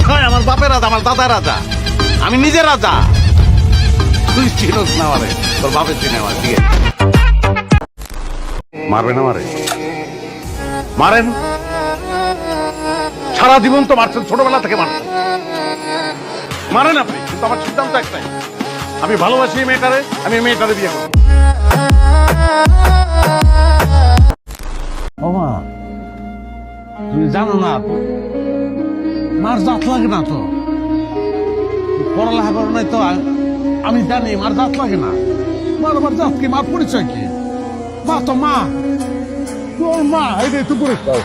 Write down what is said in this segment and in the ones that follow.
হয় আমার বাপের রাজা, আমার দাদা রাজা, আমি নিজে রাজা। তুই চিনোস না আমারে, তোর বাপের চিনে আমার। ঠিক আছে, মারবে না মারে? মারেন। সারা জীবন তো মারছেন, ছোটবেলা থেকে মারছেন, মারেন আপনি। কিন্তু আমার সিদ্ধান্ত একটাই, আমি ভালোবাসি এই মেয়েটারে, আমি এই মেয়েটারে বিয়ে করব। বাবা তুমি জানো না, মার জাত লাগে না তো, পড়ালেখা করো নাই তো। আমি জানি মার জাত লাগে না। মার আমার জাত কি, মার পরিচয় কি? মা তো মা, তোর মা, এটাই তো পরিচয়।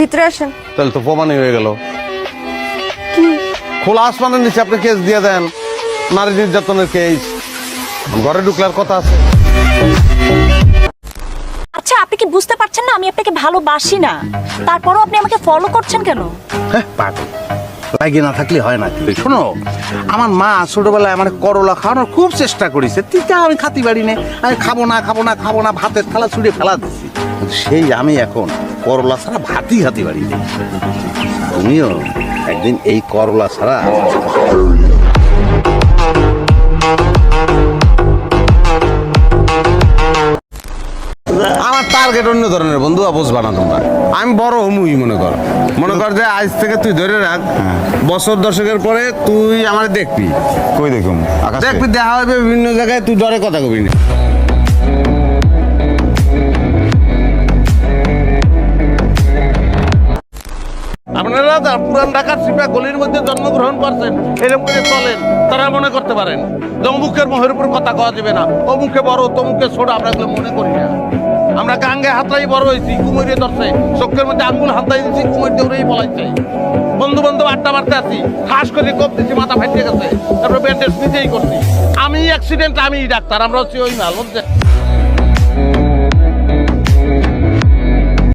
ভিতরে আসেন। তাহলে তো প্রমাণই হয়ে গেল। খোলা আসমানের নিচে আপনি কেস দিয়ে দেন, নারী নির্যাতনের কেস। ঘরে ঢুকলার কথা আছে। আচ্ছা, আপনি কি বুঝতে পারছেন না আমি আপনাকে ভালোবাসি না? তারপরও আপনি আমাকে ফলো করছেন কেন? হ্যাঁ পাগল, লাগিয়ে না থাকলে হয় না। শোনো, আমার মা ছোটবেলায় আমার করলা খাওয়ানোর খুব চেষ্টা করেছে, তিতা আমি খাতি পারি না। আমি খাবো না খাবো না খাবো না, ভাতের থালা ছুঁড়ে ফেলা দিচ্ছি। সেই আমি এখন করলা ছাড়া ভাতই খাতি পারি না। তুমিও একদিন এই করলা ছাড়া আমার টার্গেট অন্য ধরনের, বন্ধু বুঝবা না তোমরা। আমি বড় হমুই মনে কর যে আজ থেকে তুই ধরে রাখ, বছর দশকের পরে তুই আমার দেখবি। কই দেখুন দেখবি, দেখা হবে বিভিন্ন জায়গায়, তুই ডরে কথা কবি না। আপনারা পুরান ঢাকার সিপা গলির মধ্যে জন্মগ্রহণ করছেন, এরকম করে চলেন, তারা মনে করতে পারেন যে অমুকের মুখের উপর কথা কওয়া যাবে না, অমুকে বড় তমুকে ছোট। আমরা এগুলো মনে করি না। আমরা গাঙ্গে হাতড়াই বড় হয়েছি, কুমিরে ধরছে, চোখের মধ্যে আঙ্গুল হাতাই দিচ্ছি, কুমির দৌড়েই পলাইছে। বন্ধু বান্ধব আড্ডা মারতে আসি, ঠাস করে কোপ দিচ্ছি, মাথা ফাটিয়ে গেছে, তারপরে ব্যান্ডেজ নিজেই করছি। আমি অ্যাক্সিডেন্ট, আমি ডাক্তার, আমরা হচ্ছি ওই মাল।